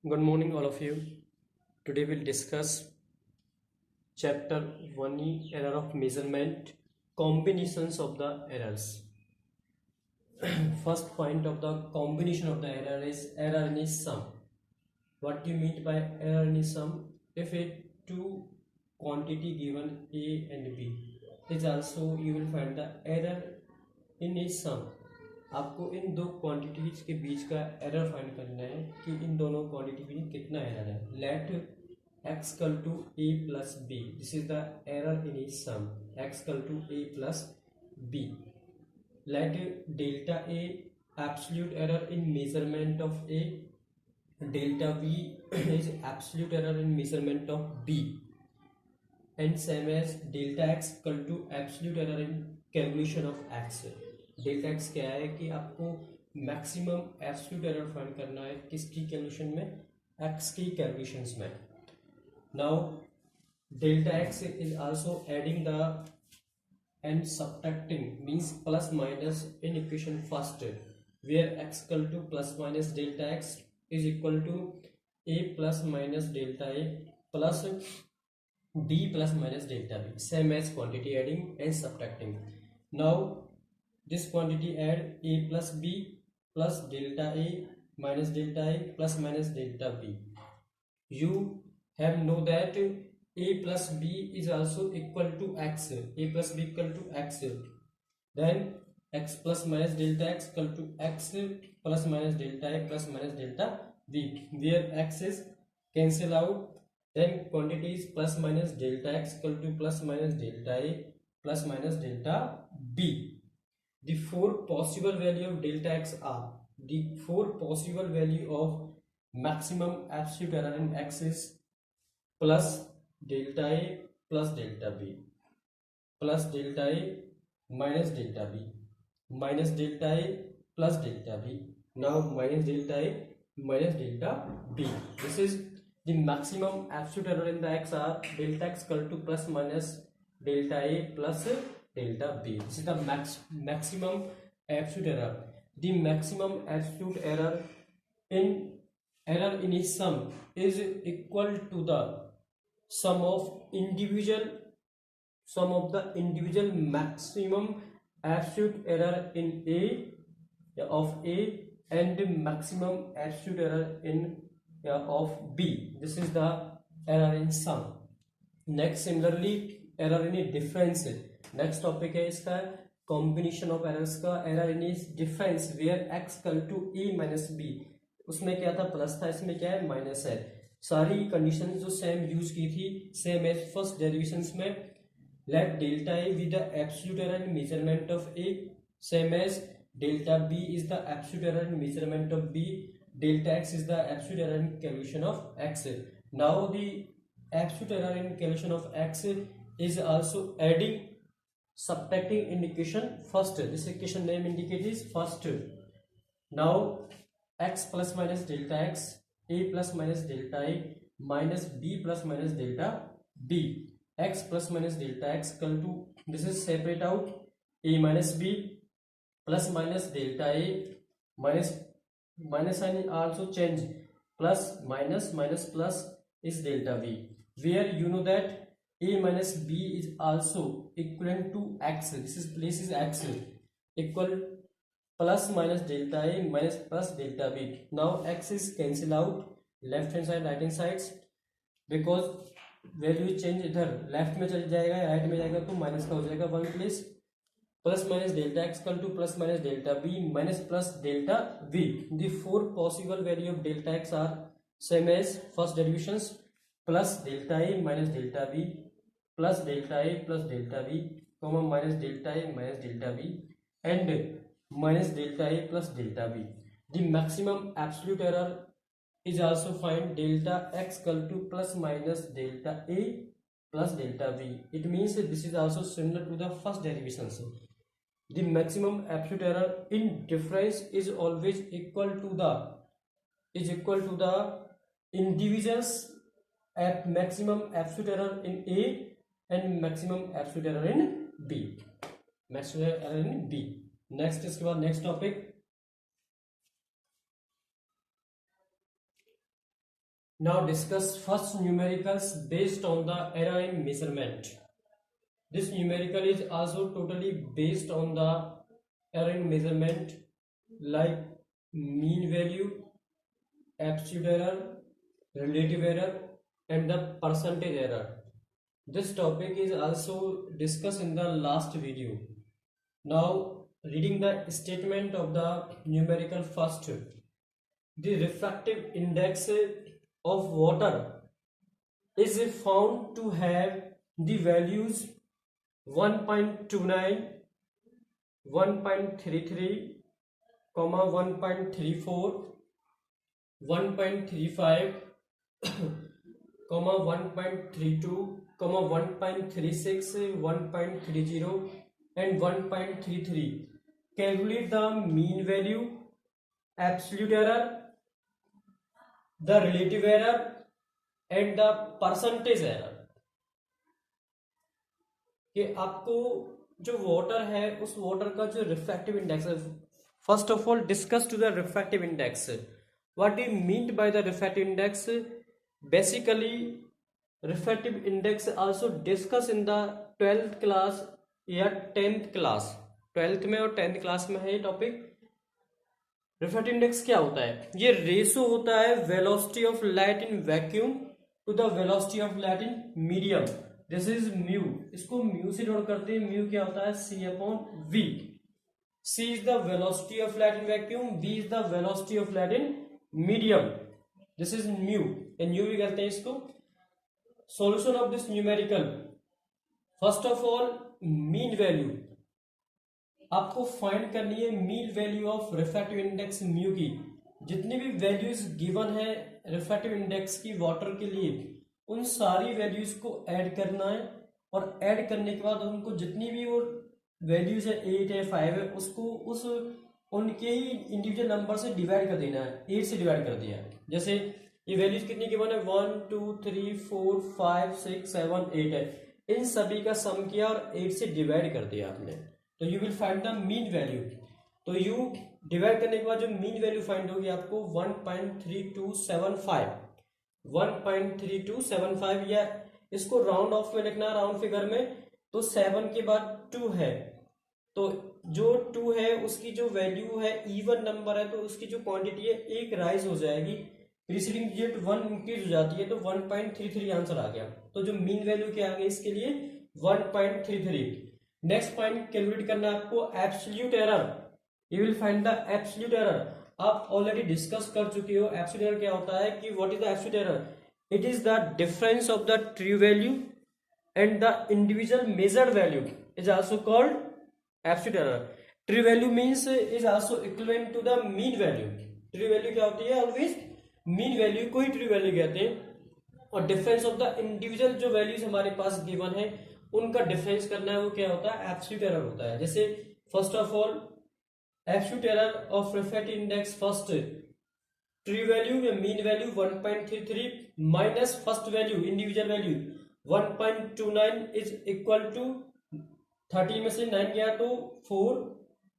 Good morning, all of you. Today we'll discuss chapter 1E error of measurement, combinations of the errors. First point of the combination of the error is error in a sum. What do you mean by error in a sum? If a two quantity given A and B is also, you will find the error in a sum. आपको इन दो quantities के बीच का error find करना है कि इन दोनों quantity के बीच कितना एरर है. Let x equal to a plus b. This is the error in a sum. x equal to a plus b. Let delta a absolute error in measurement of a, delta b is absolute error in measurement of b, and same as delta x equal to absolute error in calculation of x. Delta x क्या है कि आपको maximum absolute error find करना है किसकी calculation में, x की calculations में. Now delta x is also adding the and subtracting means plus minus in equation first, where x equal to plus minus delta x is equal to a plus minus delta a plus b plus minus delta b, same as quantity adding and subtracting. Now this quantity add a plus b plus delta a minus delta a plus minus delta b. You have know that a plus b is also equal to x. A plus b equal to x. Then x plus minus delta x equal to x plus minus delta a plus minus delta b, where x is cancel out. Then quantity is plus minus delta x equal to plus minus delta a plus minus delta b. The four possible value of delta x are, the four possible value of maximum absolute error in x is plus delta a plus delta b, plus delta a minus delta b, minus delta a plus delta b, now minus delta a minus delta b. This is the maximum absolute error in the x are delta x equal to plus minus delta a plus delta b. This is the maximum absolute error. The maximum absolute error in a sum is equal to the sum of the individual maximum absolute error in a of a and maximum absolute error in of b. This is the error in sum. Next, similarly error in a difference. Next topic है इसका combination of errors का. Error in difference where x equal to a minus b, उसमें क्या था plus था, इसमें क्या है माइनस है. सारी कंडीशन जो सेम यूज की थी सेम एज फर्स्ट डेरिवेशंस में. Let delta a with the absolute error in measurement of a, same as delta b is the absolute error in measurement of b, delta x is the absolute error in calculation of x. Now the absolute error in calculation of x is also adding subtracting in equation first. This equation name indicates first. Now x plus minus delta x, a plus minus delta a minus b plus minus delta b, x plus minus delta x equal to, this is separate out, a minus b plus minus delta a minus sign also change, plus minus minus plus is delta b, where you know that a minus b is also equivalent to x. This is place is x equal plus minus delta a minus plus delta b. Now x is cancel out left hand side right hand sides, because value change इधर left में चल जाएगा right में जाएगा तो minus का हो जाएगा one place. Plus minus delta x equal to plus minus delta b minus plus delta b. The four possible value of delta x are same as first derivations, plus delta a minus delta b plus delta a plus delta b, comma minus delta a minus delta b and minus delta a plus delta b. The maximum absolute error is also find delta x equal to plus minus delta a plus delta b. It means this is also similar to the first derivation. So the maximum absolute error in difference is always equal to the individuals at maximum absolute error in a and maximum absolute error in b. Maximum error in b. Next इसके बाद next topic Now discuss first numericals based on the error in measurement. This numerical is also totally based on the error in measurement, like mean value, absolute error, relative error, and the percentage error. This topic is also discussed in the last video. Now reading the statement of the numerical first. The refractive index of water is found to have the values 1.29, 1.33, 1.34, 1.35, 1.32, 1.36, 1.30, and 1.33. Calculate the mean value, absolute error, the relative error, and the percentage error. कि आपको जो water है उस water का जो refractive index है, first of all discuss to the refractive index. What do you mean by the refractive index? Basically refractive index also discuss in the 12th class या 10th class. 12th में और 10th class में है ये topic. Refractive index क्या होता है? ये रेशो होता है velocity of light in vacuum to the velocity of light in medium. This is mu. इसको म्यू से डिनोट करते हैं. म्यू क्या होता है? C upon V. C is the velocity of light in vacuum, V is the velocity of light in medium. This is mu and you भी कहते हैं इसको. Solution of this numerical, first of all mean value आपको find करनी है. Mean value of refractive index mu की. जितनी भी वैल्यूज गिवन है रिफ्रैक्टिव इंडेक्स की वाटर के लिए, उन सारी वैल्यूज को ऐड करना है. और ऐड करने के बाद उनको जितनी भी वो वैल्यूज है 8 है 5 है उसको उस उनके ही इंडिविजुअल नंबर से डिवाइड कर देना है. 8 से डिवाइड कर दिया है. जैसे ये वैल्यूज कितनी गिवन है? 1 2 3 4 5 6 7 8 है. इन सभी का सम किया और 8 से डिवाइड कर दिया आपने, तो you will find the mean value. तो यू डिवाइड करने के बाद जो मीन वैल्यू फाइंड होगी आपको 1.3275. 1.3275 या इसको राउंड ऑफ में लिखना, राउंड फिगर में. तो 7 के बाद 2 है, तो जो 2 है उसकी जो वैल्यू है इवन नंबर है तो उसकी जो क्वांटिटी है एक राइज हो जाएगी. प्रीसीडिंग डिजिट 1 इंक्रीज हो जाती है तो 1.33 आंसर आ गया. तो जो मीन वैल्यू क्या आ गई इसके लिए? 1.33. नेक्स्ट पॉइंट कैलकुलेट करना है आपको absolute error. You will find the absolute error. आप ऑलरेडी डिस्कस कर चुके हो. एब्सोल्यूट एरर क्या होता है कि what is the absolute error? It is the difference of the true value and the individual measured value is also called absolute error. True value means is also equivalent to the mean value. True value क्या होती है? Always mean value को ही true value कहते हैं. और difference of the individual जो values हमारे पास given है उनका डिफरेंस करना है, वो क्या होता है? एब्सोल्यूट एरर होता है. जैसे first of all absolute error of refractive index first true value या mean value 1.33 minus first value individual value 1.29 is equal to 30 में से 9 गया तो 4,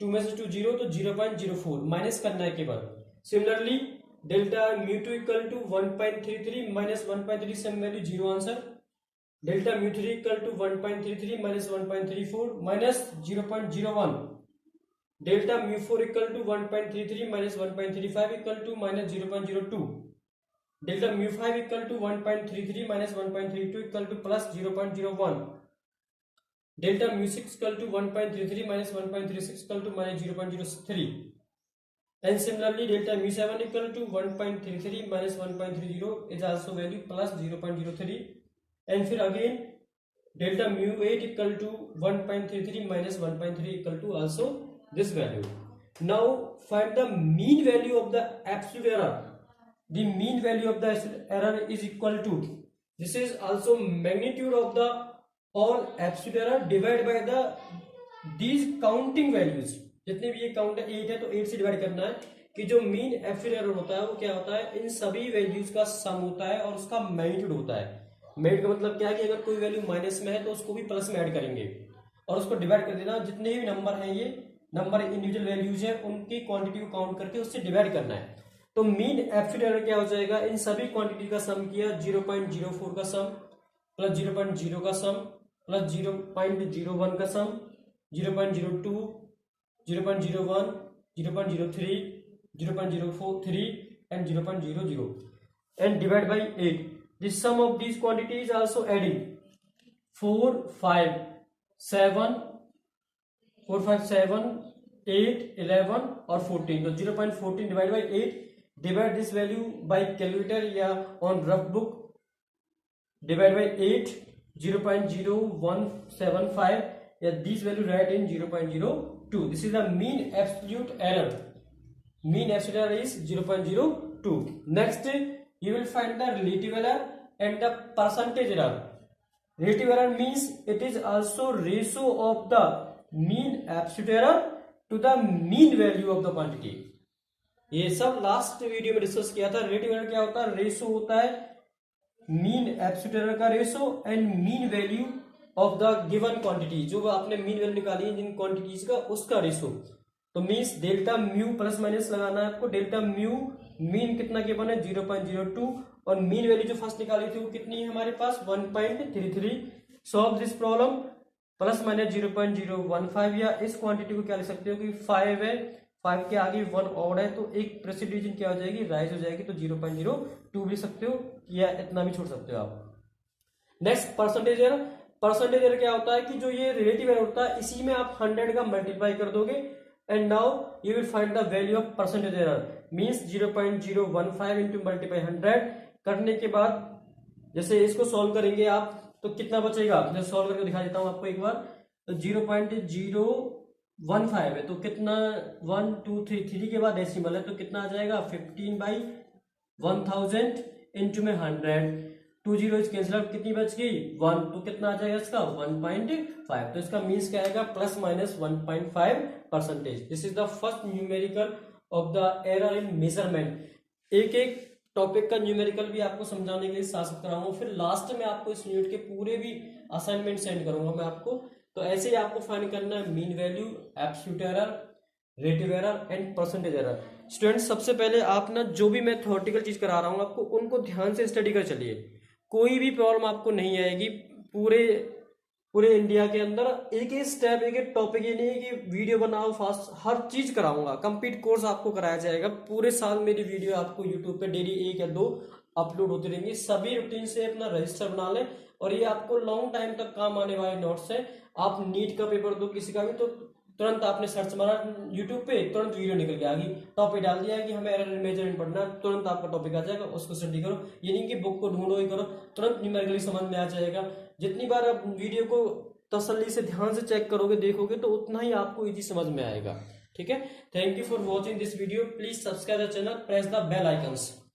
2 में से 2 0 तो 0.04 माइनस करना है केवल. Similarly delta mu 2 equal to 1.33 minus 1.37 value 0 answer. Delta mu 3 equal to 1.33 minus 1.34 minus 0.01. Delta mu 4 equal to 1.33 minus 1.35 equal to minus 0.02. Delta mu 5 equal to 1.33 minus 1.32 equal to plus 0.01. Delta mu 6 equal to 1.33 minus 1.36 equal to minus 0.03. And similarly delta mu 7 equal to 1.33 minus 1.30 is also value plus 0.03. And फिर again delta mu 8 equal to 1.33 minus 1.3 equal to also this value. Now find the mean value of the absolute error. The mean value of the error is equal to, this is also magnitude of the all absolute error divided by the these counting values. जितने भी ये count है 8 है तो 8 से divide करना है कि जो मीन एब्सोल्यूट एरर होता है वो क्या होता है? इन सभी वैल्यूज का सम होता है और उसका मैग्नीट्यूड होता है. मैग्नीट्यूड का मतलब क्या है कि अगर कोई वैल्यू माइनस में है तो उसको भी प्लस में ऐड करेंगे और उसको डिवाइड कर देना. जितने भी नंबर हैं ये नंबर इंडिविजुअल वैल्यूज है उनकी क्वांटिटी को काउंट करके उससे डिवाइड करना है. तो मीन एब्सोल्यूट एरर क्या हो जाएगा, इन सभी क्वांटिटी का सम किया, 0.04 का सम प्लस 0.0 का सम प्लस 0.01 का सम, 0.02, 0.01, 0.03, 0.043 and 0.00 and divide by 8. The sum of these quantity is also adding 4, 5, 7, 4, 5, 7, 8, 11 और 14. तो 0.14 divide by 8, divide this value by calculator या on rough book, divide by 8, 0.0175 या this value write in 0.02. This is the mean absolute error. Mean absolute error is 0.02. Next, you will find the relative error and the percentage error. Relative error means it is also ratio of the mean absolute error to the mean value of the quantity. ये सब last video में discuss किया था. Relative error क्या होता है, ratio होता है मीन एब्सोल्यूट एरर का ratio and mean value of the given quantity. जो आपने मीन वैल्यू निकाली है जिन क्वांटिटीज का, उसका रेशो. तो means delta mu plus minus लगाना है आपको. डेल्टा म्यू मीन कितना गिवन है 0.02 और मीन वैल्यू जो फर्स्ट निकाली थी वो कितनी है हमारे पास 1.33. Solve this problem. Plus minus 0.015 या इस क्वांटिटी को क्या लिख सकते हो कि 5 है, 5 के आगे 1 ऑड है तो एक प्रेसिड डिवीजन क्या हो जाएगी, राइज हो जाएगी. तो 0.02 भी सकते हो या इतना भी छोड़ सकते हो आप. Next percentage error. Percentage error क्या होता है कि जो ये रिलेटिव एरर होता है इसी में आप 100 का मल्टीप्लाई कर दोगे and now you will find the value of percentage error. means 0.015 into multiply 100 करने के बाद जैसे इसको सॉल्व करेंगे आप तो कितना बचेगा, मैं सॉल्व करके दिखा देता हूं आपको एक बार. तो 0.015 है तो कितना 1 2 3 3 के बाद डेसिमल है तो कितना आ जाएगा 15/1000 इंटू में 100. 2 जीरो कैंसिल आउट, कितनी बच गई 1. तो कितना आ जाएगा इसका 1.5. तो इसका मीन्स क्या आएगा plus minus 1.5%. This is the first numerical of the error in measurement. एक एक टॉपिक का न्यूमेरिकल भी आपको समझाने के लिए साथ कराऊंगा. फिर लास्ट में आपको इस यूनिट के पूरे भी असाइनमेंट सेंड करूंगा मैं आपको. तो ऐसे ही आपको फाइंड करना है mean value, absolute error, relative error and percentage error. Students सबसे पहले आप ना जो भी मैं थ्योरेटिकल चीज करा रहा हूँ आपको उनको ध्यान से स्टडी कर चलिए. कोई भी प्रॉब्लम आपको नहीं आएगी. पूरे इंडिया के अंदर एक एक स्टेप, एक एक टॉपिक, ये नहीं है कि वीडियो बनाओ फास्ट, हर चीज कराऊंगा. कंप्लीट कोर्स आपको कराया जाएगा. पूरे साल मेरी वीडियो आपको यूट्यूब पे डेली 1 या 2 अपलोड होती रहेंगी. सभी रूटीन से अपना रजिस्टर बना लें और ये आपको लॉन्ग टाइम तक काम आने वाले नोट्स है. आप नीट का पेपर दो किसी का भी तो तुरंत आपने सर्च मारा यूट्यूब पे, तुरंत वीडियो निकल के आ गई, टॉपिक डाल दिया कि हमें एरर मेजरमेंट पढ़ना, तुरंत आपका टॉपिक आ जाएगा, उसको स्टडी करो. ये नहीं कि बुक को ढूंढो ही करो, तुरंत न्यूमेरिकली समझ में आ जाएगा. जितनी बार आप वीडियो को तसल्ली से ध्यान से चेक करोगे, देखोगे तो उतना ही आपको इजी समझ में आएगा. ठीक है. Thank you for watching this video. Please subscribe the channel, press the bell icons.